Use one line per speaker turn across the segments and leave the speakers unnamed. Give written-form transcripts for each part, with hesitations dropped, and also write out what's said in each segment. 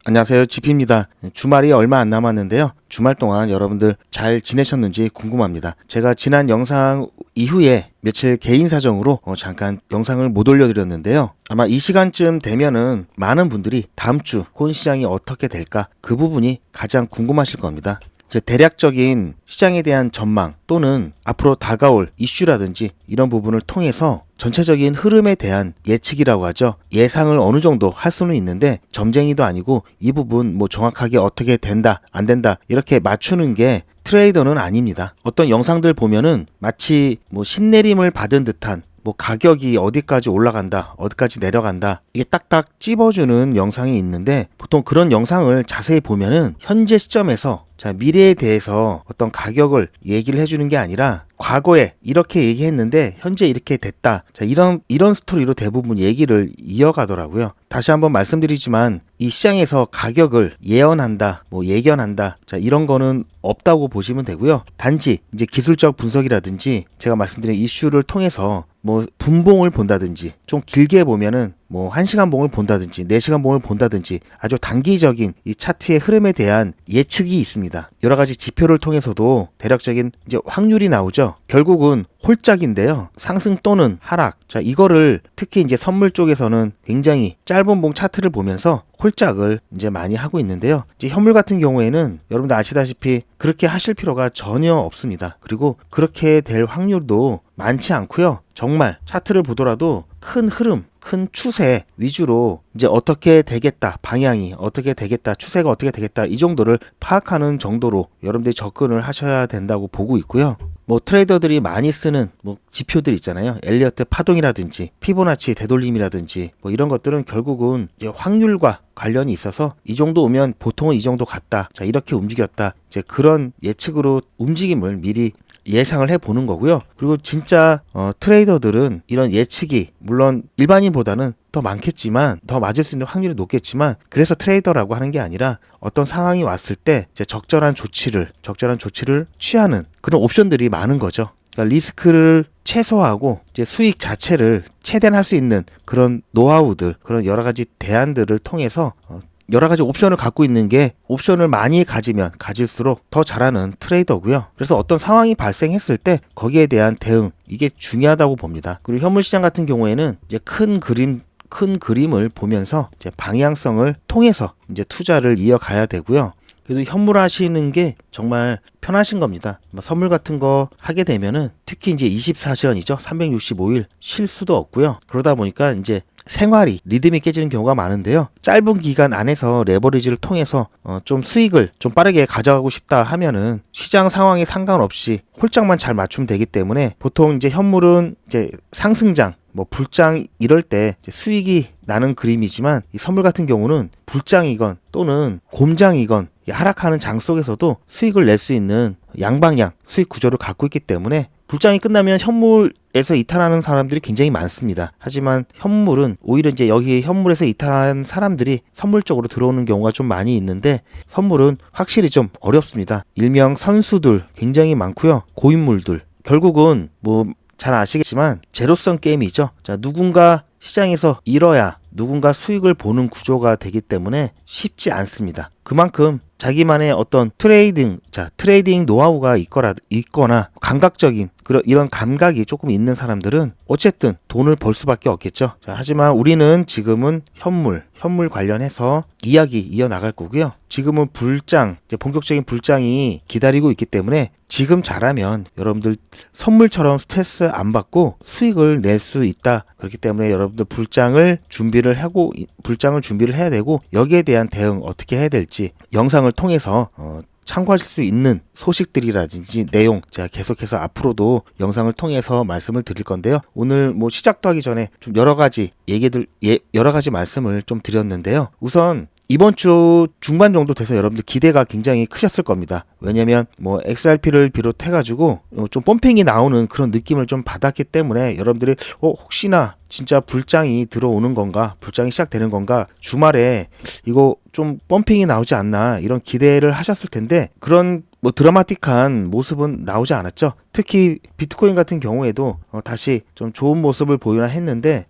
안녕하세요. 지피입니다. 주말이 얼마 안 남았는데요. 주말 동안 여러분들 잘 지내셨는지 궁금합니다. 제가 지난 영상 이후에 며칠 개인 사정으로 잠깐 영상을 못 올려드렸는데요. 아마 이 시간쯤 되면은 많은 분들이 다음 주 코인 시장이 어떻게 될까 그 부분이 가장 궁금하실 겁니다. 대략적인 시장에 대한 전망 또는 앞으로 다가올 이슈라든지 이런 부분을 통해서 전체적인 흐름에 대한 예측이라고 하죠. 예상을 어느 정도 할 수는 있는데 점쟁이도 아니고 이 부분 뭐 정확하게 어떻게 된다 안 된다 이렇게 맞추는 게 트레이더는 아닙니다. 어떤 영상들 보면은 마치 뭐 신내림을 받은 듯한 뭐 가격이 어디까지 올라간다 어디까지 내려간다 이게 딱딱 찝어주는 영상이 있는데 보통 그런 영상을 자세히 보면은 현재 시점에서 미래에 대해서 어떤 가격을 얘기를 해주는 게 아니라 과거에 이렇게 얘기했는데 현재 이렇게 됐다. 이런 스토리로 대부분 얘기를 이어가더라고요. 다시 한번 말씀드리지만 이 시장에서 가격을 예언한다, 뭐 예견한다. 이런 거는 없다고 보시면 되고요. 단지 이제 기술적 분석이라든지 제가 말씀드린 이슈를 통해서 뭐 분봉을 본다든지 좀 길게 보면은 뭐 1시간 봉을 본다든지 4시간 봉을 본다든지 아주 단기적인 이 차트의 흐름에 대한 예측이 있습니다. 여러 가지 지표를 통해서도 대략적인 이제 확률이 나오죠. 결국은 홀짝인데요. 상승 또는 하락. 이거를 특히 이제 선물 쪽에서는 굉장히 짧은 봉 차트를 보면서 홀짝을 이제 많이 하고 있는데요. 이제 현물 같은 경우에는 여러분들 아시다시피 그렇게 하실 필요가 전혀 없습니다. 그리고 그렇게 될 확률도 많지 않고요. 정말 차트를 보더라도 큰 흐름, 큰 추세 위주로 이제 어떻게 되겠다, 방향이 어떻게 되겠다, 추세가 어떻게 되겠다 이 정도를 파악하는 정도로 여러분들이 접근을 하셔야 된다고 보고 있고요. 뭐 트레이더들이 많이 쓰는 뭐 지표들 있잖아요. 엘리어트 파동이라든지 피보나치 되돌림이라든지 뭐 이런 것들은 결국은 이제 확률과 관련이 있어서 이 정도 오면 보통은 이 정도 갔다. 이렇게 움직였다. 이제 그런 예측으로 움직임을 미리 예상을 해보는 거고요. 그리고 진짜 트레이더들은 이런 예측이 물론 일반인보다는 더 많겠지만 더 맞을 수 있는 확률이 높겠지만 그래서 트레이더라고 하는 게 아니라 어떤 상황이 왔을 때 이제 적절한 조치를 취하는 그런 옵션들이 많은 거죠. 그러니까 리스크를 최소화하고 이제 수익 자체를 최대한 할 수 있는 그런 노하우들, 그런 여러 가지 대안들을 통해서 여러 가지 옵션을 갖고 있는 게 옵션을 많이 가지면 가질수록 더 잘하는 트레이더고요. 그래서 어떤 상황이 발생했을 때 거기에 대한 대응 이게 중요하다고 봅니다. 그리고 현물 시장 같은 경우에는 이제 큰 그림을 보면서 이제 방향성을 통해서 이제 투자를 이어가야 되고요. 그래도 현물 하시는 게 정말 편하신 겁니다. 선물 같은 거 하게 되면은 특히 이제 24시간이죠. 365일 쉴 수도 없고요. 그러다 보니까 이제 생활이 리듬이 깨지는 경우가 많은데요. 짧은 기간 안에서 레버리지를 통해서 좀 수익을 좀 빠르게 가져가고 싶다 하면은 시장 상황에 상관없이 홀짝만 잘 맞추면 되기 때문에 보통 이제 현물은 이제 상승장 뭐 불장 이럴 때 이제 수익이 나는 그림이지만 이 선물 같은 경우는 불장이건 또는 곰장이건 하락하는 장 속에서도 수익을 낼 수 있는 양방향 수익 구조를 갖고 있기 때문에 불장이 끝나면 현물에서 이탈하는 사람들이 굉장히 많습니다. 하지만 현물은 오히려 이제 여기 현물에서 이탈한 사람들이 선물 쪽으로 들어오는 경우가 좀 많이 있는데 선물은 확실히 좀 어렵습니다. 일명 선수들 굉장히 많고요. 고인물들 결국은 뭐 잘 아시겠지만 제로섬 게임이죠. 누군가 시장에서 잃어야 누군가 수익을 보는 구조가 되기 때문에 쉽지 않습니다. 그만큼 자기만의 어떤 트레이딩 노하우가 있거나 감각적인 이런 감각이 조금 있는 사람들은 어쨌든 돈을 벌 수밖에 없겠죠. 하지만 우리는 지금은 현물 관련해서 이야기 이어나갈 거고요. 지금은 본격적인 불장이 기다리고 있기 때문에 지금 잘하면 여러분들 선물처럼 스트레스 안 받고 수익을 낼 수 있다. 그렇기 때문에 여러분들 불장을 준비를 해야 되고 여기에 대한 대응 어떻게 해야 될지 영상을 통해서 참고하실 수 있는 소식들이라든지 내용 제가 계속해서 앞으로도 영상을 통해서 말씀을 드릴 건데요. 오늘 뭐 시작도 하기 전에 좀 여러 가지 말씀을 좀 드렸는데요. 우선 이번 주 중반 정도 돼서 여러분들 기대가 굉장히 크셨을 겁니다. 왜냐면 뭐 XRP를 비롯해가지고 좀 펌핑이 나오는 그런 느낌을 좀 받았기 때문에 여러분들이 혹시나 진짜 불장이 들어오는 건가, 불장이 시작되는 건가, 주말에 이거 좀 펌핑이 나오지 않나 이런 기대를 하셨을 텐데 그런 뭐 드라마틱한 모습은 나오지 않았죠. 특히 비트코인 같은 경우에도 다시 좀 좋은 모습을 보이나 했는데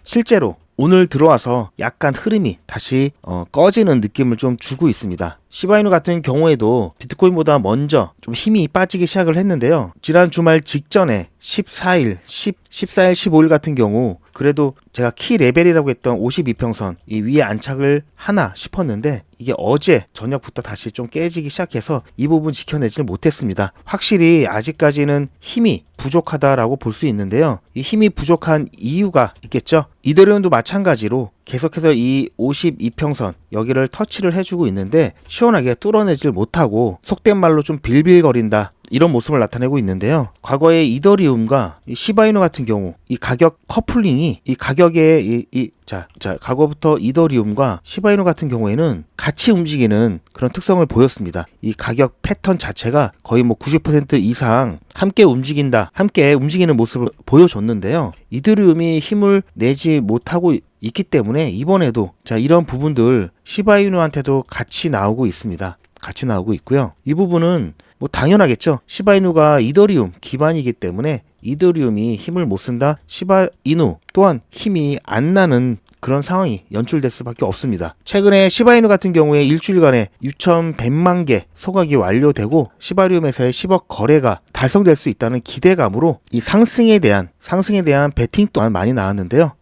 실제로 오늘 들어와서 약간 흐름이 다시 꺼지는 느낌을 좀 주고 있습니다. 시바이누 같은 경우에도 비트코인보다 먼저 좀 힘이 빠지기 시작을 했는데요. 지난 주말 직전에 14일, 15일 같은 경우 그래도 제가 키 레벨이라고 했던 52평선 이 위에 안착을 하나 싶었는데 이게 어제 저녁부터 다시 좀 깨지기 시작해서 이 부분 지켜내질 못했습니다. 확실히 아직까지는 힘이 부족하다라고 볼 수 있는데요. 이 힘이 부족한 이유가 있겠죠. 이더리움도 마찬가지로 계속해서 이 52평선 여기를 터치를 해주고 있는데 시원하게 뚫어내질 못하고 속된 말로 좀 빌빌거린다, 이런 모습을 나타내고 있는데요. 과거에 이더리움과 시바이누 같은 경우 이 가격 커플링이 이 가격의 과거부터 이더리움과 시바이누 같은 경우에는 같이 움직이는 그런 특성을 보였습니다. 이 가격 패턴 자체가 거의 뭐 90% 이상 함께 움직인다, 함께 움직이는 모습을 보여줬는데요. 이더리움이 힘을 내지 못하고 있기 때문에 이번에도 이런 부분들 시바이누한테도 같이 나오고 있습니다. 같이 나오고 있고요. 이 부분은 뭐 당연하겠죠. 시바이누가 이더리움 기반이기 때문에 이더리움이 힘을 못 쓴다, 시바이누 또한 힘이 안 나는 그런 상황이 연출될 수밖에 없습니다. 최근에 시바이누 같은 경우에 일주일간에 6,100만 개 소각이 완료되고 시바리움에서의 10억 거래가 달성될 수 있다는 기대감으로 이 상승에 대한 베팅 또한 많이 나왔는데요.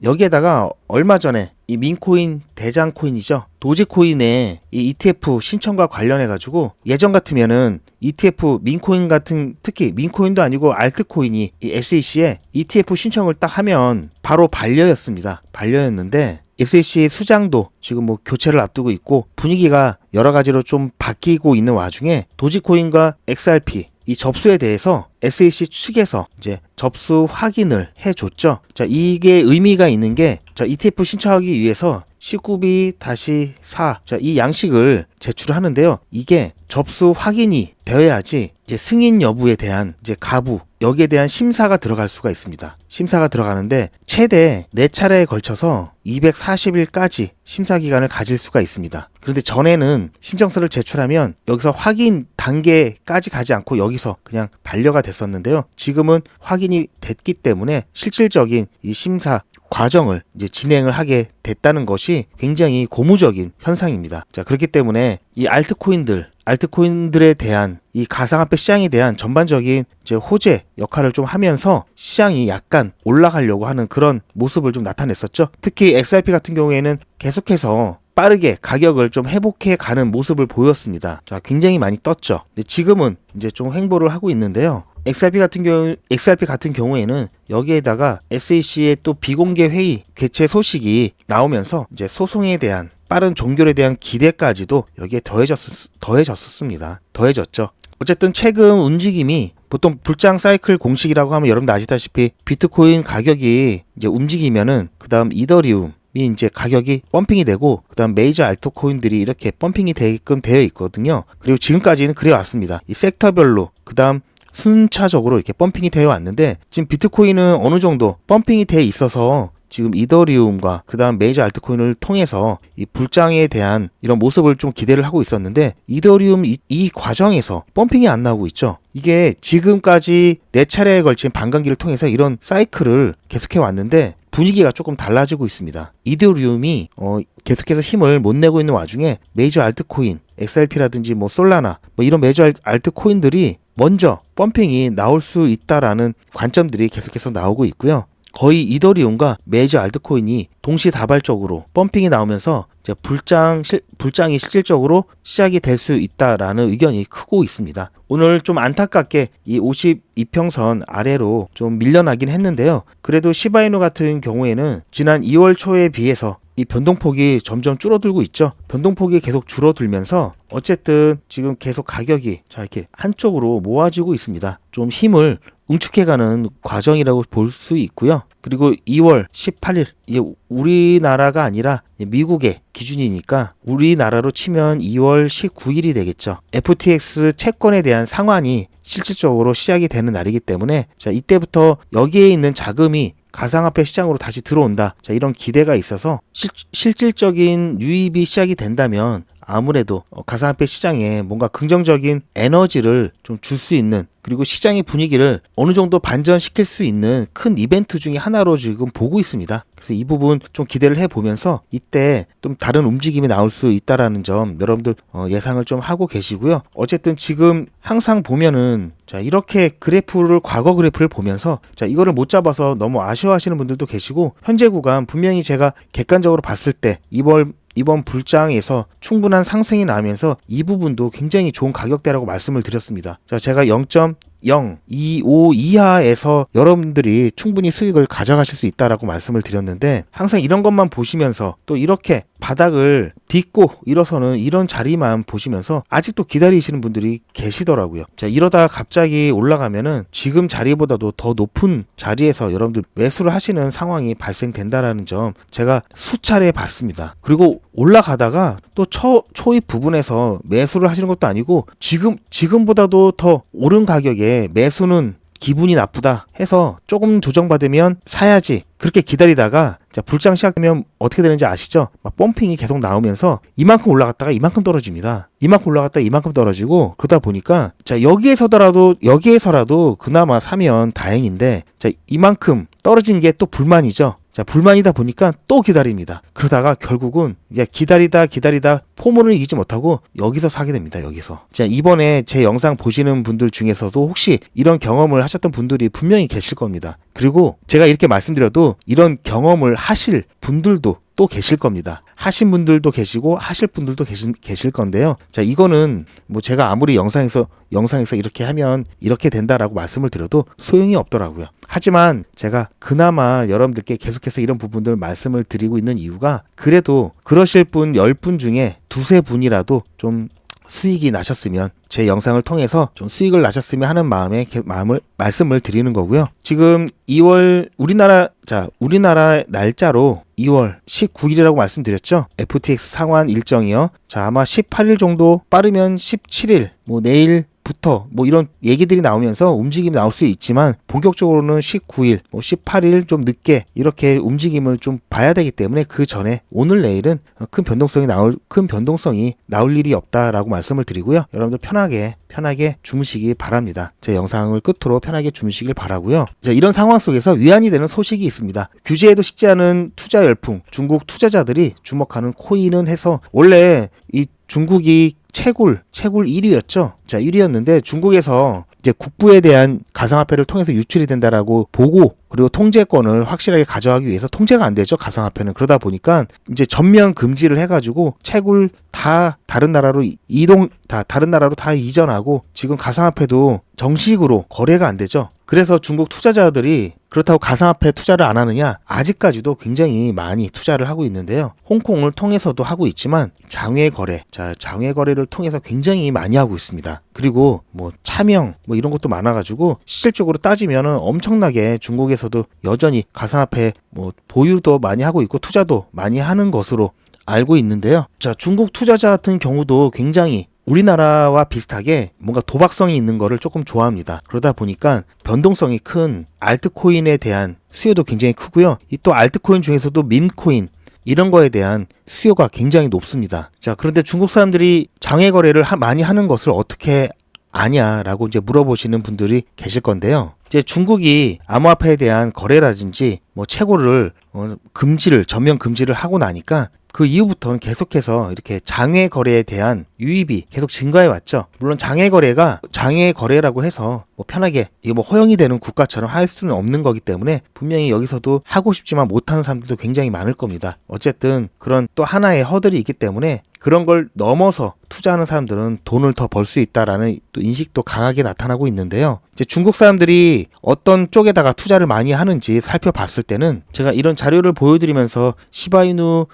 여기에다가 얼마 전에 이 민코인 대장 코인이죠. 도지코인의 이 ETF 신청과 관련해 가지고 예전 같으면은 ETF 민코인 같은, 특히 민코인도 아니고 알트코인이 이 SEC에 ETF 신청을 딱 하면 바로 반려였는데 SEC 수장도 지금 뭐 교체를 앞두고 있고 분위기가 여러 가지로 좀 바뀌고 있는 와중에 도지코인과 XRP 이 접수에 대해서 SEC 측에서 이제 접수 확인을 해줬죠. 이게 의미가 있는 게 ETF 신청하기 위해서 C9B-4 이 양식을 제출하는데요. 이게 접수 확인이 되어야지 이제 승인 여부에 대한 이제 가부, 여기에 대한 심사가 들어갈 수가 있습니다. 심사가 들어가는데 최대 4차례에 걸쳐서 240일까지 심사 기간을 가질 수가 있습니다. 그런데 전에는 신청서를 제출하면 여기서 확인 단계까지 가지 않고 여기서 그냥 반려가 됐었는데요. 지금은 확인이 됐기 때문에 실질적인 이 심사 과정을 이제 진행을 하게 됐다는 것이 굉장히 고무적인 현상입니다. 그렇기 때문에 이 알트코인들에 대한 이 가상화폐 시장에 대한 전반적인 이제 호재 역할을 좀 하면서 시장이 약간 올라가려고 하는 그런 모습을 좀 나타냈었죠. 특히 XRP 같은 경우에는 계속해서 빠르게 가격을 좀 회복해 가는 모습을 보였습니다. 굉장히 많이 떴죠. 근데 지금은 이제 좀 횡보를 하고 있는데요. XRP 같은 경우에는 여기에다가 SEC의 또 비공개 회의 개최 소식이 나오면서 이제 소송에 대한 빠른 종결에 대한 기대까지도 여기에 더해졌죠. 어쨌든 최근 움직임이 보통 불장 사이클 공식이라고 하면 여러분들 아시다시피 비트코인 가격이 이제 움직이면은 그다음 이더리움 이제 가격이 펌핑이 되고 그다음 메이저 알트코인들이 이렇게 펌핑이 되게끔 되어 있거든요. 그리고 지금까지는 그래 왔습니다. 이 섹터별로 그다음 순차적으로 이렇게 펌핑이 되어 왔는데 지금 비트코인은 어느 정도 펌핑이 돼 있어서 지금 이더리움과 그 다음 메이저 알트코인을 통해서 이 불장에 대한 이런 모습을 좀 기대를 하고 있었는데 이더리움 이 과정에서 펌핑이 안 나오고 있죠. 이게 지금까지 4차례에 걸친 반감기를 통해서 이런 사이클을 계속해 왔는데 분위기가 조금 달라지고 있습니다. 이더리움이 계속해서 힘을 못 내고 있는 와중에 메이저 알트코인, XRP라든지 뭐 솔라나 뭐 이런 메이저 알트코인들이 먼저 펌핑이 나올 수 있다라는 관점들이 계속해서 나오고 있고요. 거의 이더리움과 메이저 알트코인이 동시다발적으로 펌핑이 나오면서 이제 불장이 실질적으로 시작이 될 수 있다라는 의견이 크고 있습니다. 오늘 좀 안타깝게 이 52평선 아래로 좀 밀려나긴 했는데요. 그래도 시바이누 같은 경우에는 지난 2월 초에 비해서 이 변동폭이 점점 줄어들고 있죠. 변동폭이 계속 줄어들면서 어쨌든 지금 계속 가격이 이렇게 한쪽으로 모아지고 있습니다. 좀 힘을 응축해가는 과정이라고 볼 수 있고요. 그리고 2월 18일 이게 우리나라가 아니라 미국의 기준이니까 우리나라로 치면 2월 19일이 되겠죠. FTX 채권에 대한 상환이 실질적으로 시작이 되는 날이기 때문에 이때부터 여기에 있는 자금이 가상화폐 시장으로 다시 들어온다. 이런 기대가 있어서 실질적인 유입이 시작이 된다면 아무래도 가상화폐 시장에 뭔가 긍정적인 에너지를 좀 줄 수 있는, 그리고 시장의 분위기를 어느 정도 반전시킬 수 있는 큰 이벤트 중에 하나로 지금 보고 있습니다. 그래서 이 부분 좀 기대를 해보면서 이때 좀 다른 움직임이 나올 수 있다라는 점 여러분들 예상을 좀 하고 계시고요. 어쨌든 지금 항상 보면은 자, 이렇게 과거 그래프를 보면서 자, 이거를 못 잡아서 너무 아쉬워하시는 분들도 계시고, 현재 구간 분명히 제가 객관적으로 봤을 때 이번 불장에서 충분한 상승이 나면서 이 부분도 굉장히 좋은 가격대라고 말씀을 드렸습니다. 자, 제가 0.025 이하에서 여러분들이 충분히 수익을 가져가실 수 있다라고 말씀을 드렸는데, 항상 이런 것만 보시면서 또 이렇게 바닥을 딛고 일어서는 이런 자리만 보시면서 아직도 기다리시는 분들이 계시더라고요. 자, 이러다가 갑자기 올라가면은 지금 자리보다도 더 높은 자리에서 여러분들 매수를 하시는 상황이 발생된다라는 점 제가 수차례 봤습니다. 그리고 올라가다가 또 초입 부분에서 매수를 하시는 것도 아니고 지금보다도 더 오른 가격에 매수는 기분이 나쁘다 해서 조금 조정받으면 사야지, 그렇게 기다리다가 자, 불장 시작되면 어떻게 되는지 아시죠? 막 펌핑이 계속 나오면서 이만큼 올라갔다가 이만큼 떨어집니다. 이만큼 올라갔다가 이만큼 떨어지고, 그러다 보니까 자, 여기에서라도 그나마 사면 다행인데, 자, 이만큼 떨어진 게 또 불만이죠. 자, 불만이다 보니까 또 기다립니다. 그러다가 결국은 이제 기다리다 포문을 이기지 못하고 여기서 사게 됩니다. 여기서. 자, 이번에 제 영상 보시는 분들 중에서도 혹시 이런 경험을 하셨던 분들이 분명히 계실 겁니다. 그리고 제가 이렇게 말씀드려도 이런 경험을 하실 분들도 또 계실 겁니다. 하신 분들도 계시고 하실 분들도 계실 건데요. 자, 이거는 뭐 제가 아무리 영상에서 이렇게 하면 이렇게 된다라고 말씀을 드려도 소용이 없더라고요. 하지만 제가 그나마 여러분들께 계속해서 이런 부분들 말씀을 드리고 있는 이유가, 그래도 그러실 분 10분 중에 두세 분이라도 좀 수익이 나셨으면, 제 영상을 통해서 좀 수익을 나셨으면 하는 말씀을 드리는 거고요. 지금 2월 우리나라 날짜로 2월 19일이라고 말씀드렸죠. FTX 상환 일정이요. 자, 아마 18일 정도, 빠르면 17일, 뭐 내일부터 뭐 이런 얘기들이 나오면서 움직임이 나올 수 있지만, 본격적으로는 19일, 뭐 18일 좀 늦게 이렇게 움직임을 좀 봐야 되기 때문에, 그 전에 오늘 내일은 큰 변동성이 나올 일이 없다라고 말씀을 드리고요. 여러분들 편하게 주무시기 바랍니다. 제 영상을 끝으로 편하게 주무시길 바라고요. 자, 이런 상황 속에서 위안이 되는 소식이 있습니다. 규제에도 식지 않은 투자 열풍, 중국 투자자들이 주목하는 코인은 해서, 원래 이 중국이 채굴 1위였죠. 자, 1위였는데 중국에서 이제 국부에 대한 가상화폐를 통해서 유출이 된다라고 보고, 그리고 통제권을 확실하게 가져가기 위해서 통제가 안 되죠, 가상화폐는. 그러다 보니까 이제 전면 금지를 해가지고 채굴 다 다른 나라로 이전하고, 지금 가상화폐도 정식으로 거래가 안 되죠. 그래서 중국 투자자들이 그렇다고 가상화폐 투자를 안 하느냐? 아직까지도 굉장히 많이 투자를 하고 있는데요. 홍콩을 통해서도 하고 있지만 장외 거래를 통해서 굉장히 많이 하고 있습니다. 그리고 뭐 차명 뭐 이런 것도 많아가지고, 실질적으로 따지면은 엄청나게 중국에서도 여전히 가상화폐 뭐 보유도 많이 하고 있고 투자도 많이 하는 것으로 알고 있는데요. 자, 중국 투자자 같은 경우도 굉장히 우리나라와 비슷하게 뭔가 도박성이 있는 거를 조금 좋아합니다. 그러다 보니까 변동성이 큰 알트코인에 대한 수요도 굉장히 크고요. 이 또 알트코인 중에서도 밈코인 이런 거에 대한 수요가 굉장히 높습니다. 자, 그런데 중국 사람들이 장외 거래를 많이 하는 것을 어떻게 아냐라고 이제 물어보시는 분들이 계실 건데요. 이제 중국이 암호화폐에 대한 거래라든지 뭐 채굴을 전면 금지를 하고 나니까, 그 이후부터는 계속해서 이렇게 장외 거래에 대한 유입이 계속 증가해 왔죠. 물론 장외 거래라고 해서 뭐 편하게 이게 뭐 허용이 되는 국가처럼 할 수는 없는 거기 때문에, 분명히 여기서도 하고 싶지만 못하는 사람들도 굉장히 많을 겁니다. 어쨌든 그런 또 하나의 허들이 있기 때문에, 그런 걸 넘어서 투자하는 사람들은 돈을 더 벌 수 있다라는 또 인식도 강하게 나타나고 있는데요. 이제 중국 사람들이 어떤 쪽에다가 투자를 많이 하는지 살펴봤을 때는, 제가 이런 자료를 보여드리면서 시바이누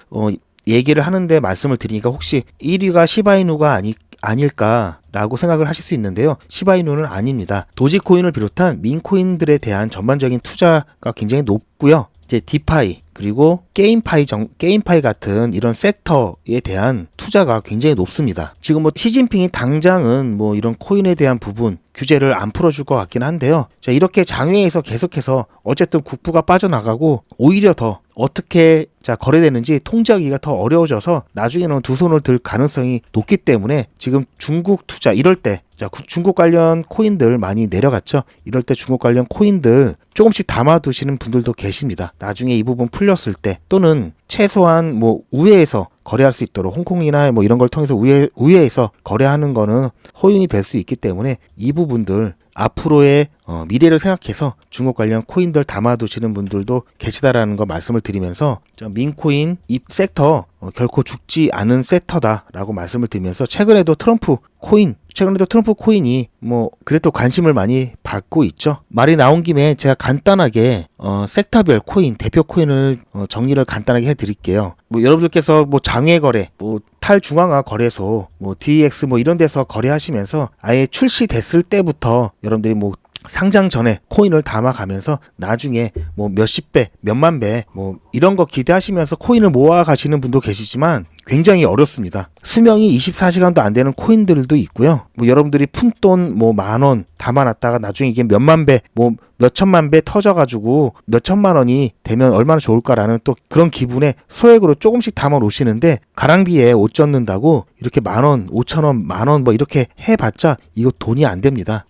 얘기를 하는데 말씀을 드리니까 혹시 1위가 시바이누가 아닐까라고 생각을 하실 수 있는데요. 시바이누는 아닙니다. 도지코인을 비롯한 민코인들에 대한 전반적인 투자가 굉장히 높고요. 이제 디파이, 그리고 게임파이 같은 이런 섹터에 대한 투자가 굉장히 높습니다. 지금 뭐 시진핑이 당장은 뭐 이런 코인에 대한 부분 규제를 안 풀어줄 것 같긴 한데요. 자, 이렇게 장외에서 계속해서 어쨌든 국부가 빠져나가고 오히려 더 어떻게 거래되는지 통제하기가 더 어려워져서 나중에는 두 손을 들 가능성이 높기 때문에 지금 중국 투자 이럴 때 중국 관련 코인들 많이 내려갔죠. 이럴 때 중국 관련 코인들 조금씩 담아두시는 분들도 계십니다. 나중에 이 부분 풀렸을 때 또는 최소한 뭐 우회해서 거래할 수 있도록 홍콩이나 뭐 이런 걸 통해서 우회해서 거래하는 거는 허용이 될 수 있기 때문에 이 부분들 앞으로의 미래를 생각해서 중국 관련 코인들 담아두시는 분들도 계시다라는 거 말씀을 드리면서 민코인 이 섹터 결코 죽지 않은 섹터다라고 말씀을 드리면서 최근에도 트럼프 코인이 뭐 그래도 관심을 많이 받고 있죠. 말이 나온 김에 제가 간단하게 섹터별 코인 대표 코인을 정리를 간단하게 해드릴게요. 뭐 여러분들께서 뭐 장외 거래, 뭐 탈중앙화 거래소, 뭐 DEX 뭐 이런 데서 거래하시면서 아예 출시됐을 때부터 여러분들이 뭐 상장 전에 코인을 담아가면서 나중에 뭐 몇십 배, 몇만 배 뭐 이런 거 기대하시면서 코인을 모아 가시는 분도 계시지만 굉장히 어렵습니다. 수명이 24시간도 안 되는 코인들도 있고요. 뭐 여러분들이 푼돈 뭐 만원 담아놨다가 나중에 이게 몇만 배, 뭐 몇천만 배 터져가지고 몇천만 원이 되면 얼마나 좋을까라는 또 그런 기분에 소액으로 조금씩 담아 놓으시는데 가랑비에 옷 젖는다고 이렇게 만원, 5천원, 만원 뭐 이렇게 해봤자 이거 돈이 안 됩니다.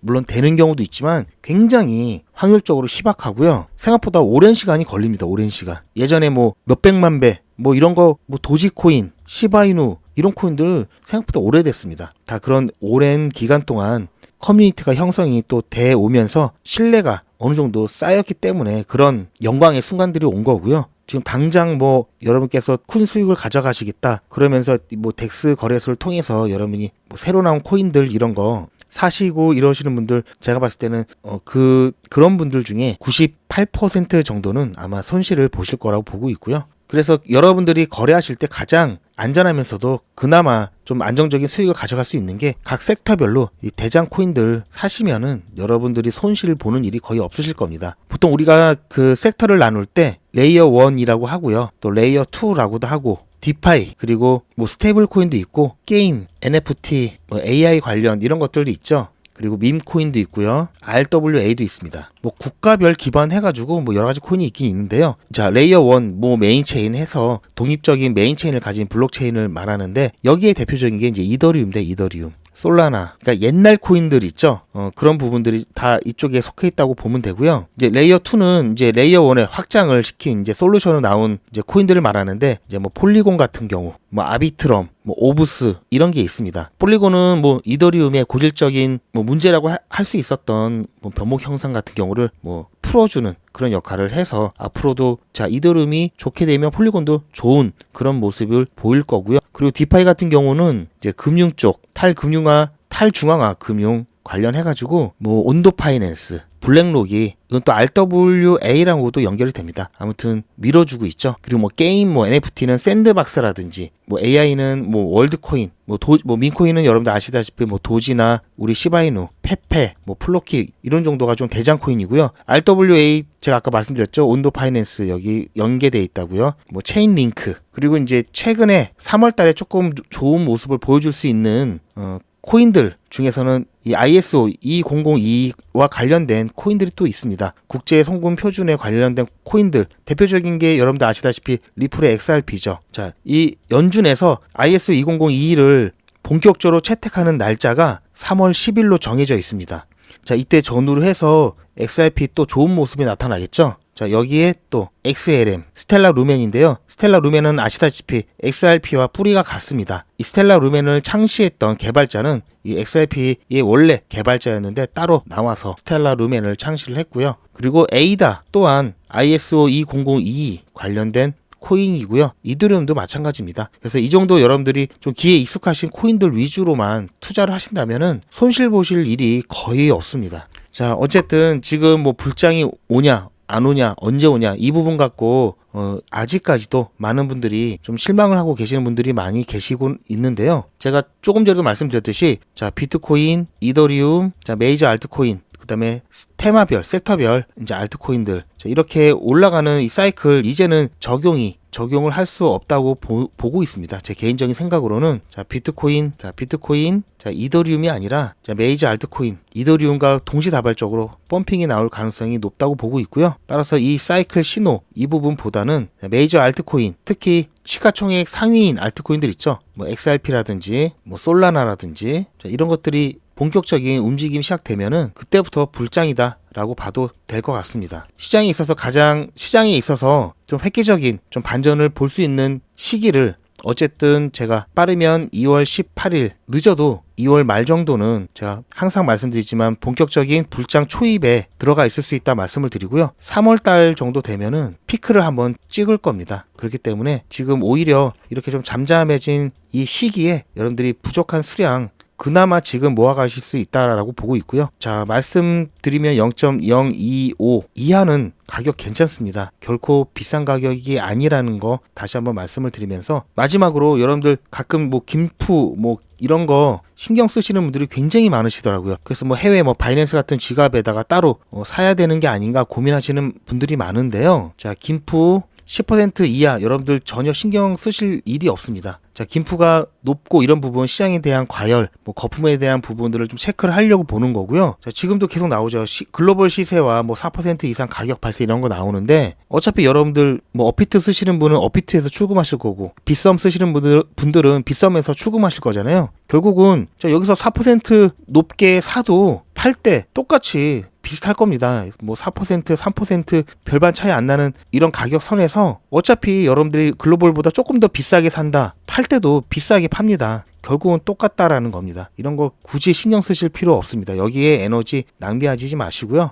물론 되는 경우도 있지만 굉장히 확률적으로 희박하고요. 생각보다 오랜 시간이 걸립니다. 오랜 시간. 예전에 뭐 몇백만 배, 뭐 이런 거, 뭐 도지코인, 시바이누 이런 코인들 생각보다 오래됐습니다. 다 그런 오랜 기간 동안 커뮤니티가 형성이 또 돼 오면서 신뢰가 어느 정도 쌓였기 때문에 그런 영광의 순간들이 온 거고요. 지금 당장 뭐 여러분께서 큰 수익을 가져가시겠다 그러면서 뭐 덱스 거래소를 통해서 여러분이 뭐 새로 나온 코인들 이런 거 사시고 이러시는 분들 제가 봤을 때는 그런 분들 중에 98% 정도는 아마 손실을 보실 거라고 보고 있고요. 그래서 여러분들이 거래하실 때 가장 안전하면서도 그나마 좀 안정적인 수익을 가져갈 수 있는 게 각 섹터별로 이 대장 코인들 사시면은 여러분들이 손실 보는 일이 거의 없으실 겁니다. 보통 우리가 그 섹터를 나눌 때 레이어 1이라고 하고요. 또 레이어 2라고도 하고 디파이 그리고 뭐 스테이블 코인도 있고 게임, NFT, 뭐 AI 관련 이런 것들도 있죠. 그리고 밈 코인도 있고요. RWA도 있습니다. 뭐 국가별 기반해가지고 뭐 여러 가지 코인이 있긴 있는데요. 자, 레이어 1 뭐 메인 체인 해서 독립적인 메인 체인을 가진 블록체인을 말하는데 여기에 대표적인 게 이제 이더리움 대 이더리움. 솔라나, 그러니까 옛날 코인들 있죠. 그런 부분들이 다 이쪽에 속해 있다고 보면 되고요. 이제 레이어 2는 이제 레이어 1에 확장을 시킨 이제 솔루션으로 나온 이제 코인들을 말하는데 이제 뭐 폴리곤 같은 경우, 뭐 아비트럼, 뭐 오브스 이런 게 있습니다. 폴리곤은 뭐 이더리움의 고질적인 뭐 문제라고 할 수 있었던 뭐 변목 형상 같은 경우를 뭐 풀어주는 그런 역할을 해서 앞으로도 자 이더리움이 좋게 되면 폴리곤도 좋은 그런 모습을 보일 거고요. 그리고 디파이 같은 경우는 이제 금융 쪽 탈중앙화 금융 관련해가지고 뭐 온도 파이낸스, 블랙록이 이건 또 RWA랑도 연결이 됩니다. 아무튼 밀어주고 있죠. 그리고 뭐 게임, 뭐 NFT는 샌드박스라든지, 뭐 AI는 뭐 월드코인, 뭐 민코인은 여러분들 아시다시피 뭐 도지나 우리 시바이누, 페페, 뭐 플로키 이런 정도가 좀 대장 코인이고요. RWA 제가 아까 말씀드렸죠. 온도 파이낸스 여기 연계돼 있다고요. 뭐 체인링크 그리고 이제 최근에 3월달에 조금 좋은 모습을 보여줄 수 있는 코인들 중에서는 이 ISO 2002와 관련된 코인들이 또 있습니다. 국제 송금 표준에 관련된 코인들 대표적인 게 여러분들 아시다시피 리플의 XRP죠. 자, 이 연준에서 ISO 2002를 본격적으로 채택하는 날짜가 3월 10일로 정해져 있습니다. 자, 이때 전후로 해서 XRP 또 좋은 모습이 나타나겠죠. 자, 여기에 또 XLM, 스텔라 루멘인데요. 스텔라 루멘은 아시다시피 XRP와 뿌리가 같습니다. 이 스텔라 루멘을 창시했던 개발자는 이 XRP의 원래 개발자였는데 따로 나와서 스텔라 루멘을 창시를 했고요. 그리고 에이다 또한 ISO 2002 관련된 코인이고요. 이더리움도 마찬가지입니다. 그래서 이 정도 여러분들이 좀 기에 익숙하신 코인들 위주로만 투자를 하신다면은 손실 보실 일이 거의 없습니다. 자, 어쨌든 지금 뭐 불장이 오냐 안 오냐 언제 오냐 이 부분 갖고 아직까지도 많은 분들이 좀 실망을 하고 계시는 분들이 많이 계시고 있는데요. 제가 조금 전에도 말씀드렸듯이 자 비트코인, 이더리움, 자 메이저 알트코인, 그 그다음에 테마별, 섹터별 이제 알트코인들 이렇게 올라가는 이 사이클 이제는 적용을 할 수 없다고 보고 있습니다. 제 개인적인 생각으로는 비트코인, 이더리움이 아니라 메이저 알트코인, 이더리움과 동시다발적으로 펌핑이 나올 가능성이 높다고 보고 있고요. 따라서 이 사이클 신호 이 부분보다는 메이저 알트코인, 특히 시가총액 상위인 알트코인들 있죠. 뭐 XRP라든지 뭐 솔라나라든지 이런 것들이 본격적인 움직임이 시작되면은 그때부터 불장이다 라고 봐도 될 것 같습니다. 시장에 있어서 좀 획기적인 좀 반전을 볼 수 있는 시기를 어쨌든 제가 빠르면 2월 18일, 늦어도 2월 말 정도는 제가 항상 말씀드리지만 본격적인 불장 초입에 들어가 있을 수 있다 말씀을 드리고요. 3월 달 정도 되면은 피크를 한번 찍을 겁니다. 그렇기 때문에 지금 오히려 이렇게 좀 잠잠해진 이 시기에 여러분들이 부족한 수량 그나마 지금 모아가실 수 있다라고 보고 있고요. 자, 말씀드리면 0.025 이하는 가격 괜찮습니다. 결코 비싼 가격이 아니라는 거 다시 한번 말씀을 드리면서 마지막으로 여러분들 가끔 뭐 김프 뭐 이런 거 신경 쓰시는 분들이 굉장히 많으시더라고요. 그래서 뭐 해외 뭐 바이낸스 같은 지갑에다가 따로 사야 되는 게 아닌가 고민하시는 분들이 많은데요. 자, 김프 10% 이하 여러분들 전혀 신경 쓰실 일이 없습니다. 자, 김프가 높고 이런 부분 시장에 대한 과열, 뭐 거품에 대한 부분들을 좀 체크를 하려고 보는 거고요. 자, 지금도 계속 나오죠. 글로벌 시세와 뭐 4% 이상 가격 발세 이런 거 나오는데 어차피 여러분들 뭐 업비트 쓰시는 분은 업비트에서 출금하실 거고 빗썸 쓰시는 분들은 빗썸에서 출금하실 거잖아요. 결국은 여기서 4% 높게 사도 팔 때 똑같이 비슷할 겁니다. 뭐 4%, 3% 별반 차이 안 나는 이런 가격 선에서 어차피 여러분들이 글로벌보다 조금 더 비싸게 산다. 팔 때도 비싸게 팝니다. 결국은 똑같다라는 겁니다. 이런 거 굳이 신경 쓰실 필요 없습니다. 여기에 에너지 낭비하지 마시고요.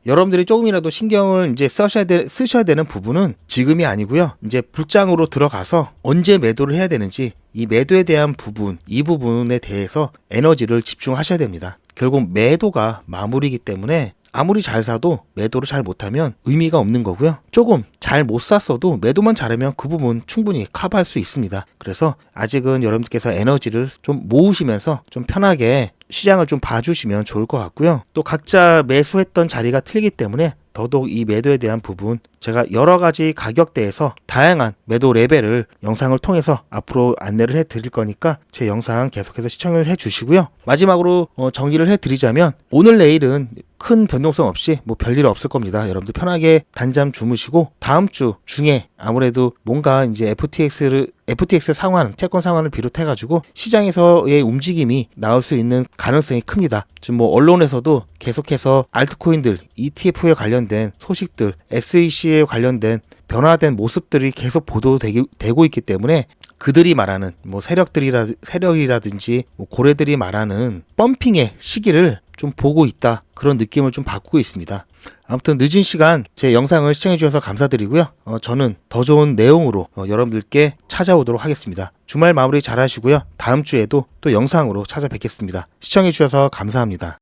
여러분들이 조금이라도 신경을 이제 쓰셔야 되는 부분은 지금이 아니고요. 이제 불장으로 들어가서 언제 매도를 해야 되는지 이 매도에 대한 부분, 이 부분에 대해서 에너지를 집중하셔야 됩니다. 결국 매도가 마무리이기 때문에 아무리 잘 사도 매도를 잘 못하면 의미가 없는 거고요. 조금 잘 못 샀어도 매도만 잘하면 그 부분 충분히 커버할 수 있습니다. 그래서 아직은 여러분들께서 에너지를 좀 모으시면서 좀 편하게 시장을 좀 봐주시면 좋을 것 같고요. 또 각자 매수했던 자리가 틀리기 때문에 더더욱 이 매도에 대한 부분 제가 여러 가지 가격대에서 다양한 매도 레벨을 영상을 통해서 앞으로 안내를 해드릴 거니까 제 영상 계속해서 시청을 해주시고요. 마지막으로 정리를 해드리자면 오늘 내일은 큰 변동성 없이 뭐 별일 없을 겁니다. 여러분들 편하게 단잠 주무시고 다음 주 중에 아무래도 뭔가 이제 FTX 상환, 채권 상환을 비롯해가지고 시장에서의 움직임이 나올 수 있는 가능성이 큽니다. 지금 뭐 언론에서도 계속해서 알트코인들, ETF에 관련된 소식들, SEC에 관련된 변화된 모습들이 계속 보도되고 있기 때문에 그들이 말하는 뭐 세력이라든지 뭐 고래들이 말하는 펌핑의 시기를 좀 보고 있다. 그런 느낌을 좀 받고 있습니다. 아무튼 늦은 시간 제 영상을 시청해 주셔서 감사드리고요. 저는 더 좋은 내용으로 여러분들께 찾아오도록 하겠습니다. 주말 마무리 잘 하시고요. 다음 주에도 또 영상으로 찾아뵙겠습니다. 시청해 주셔서 감사합니다.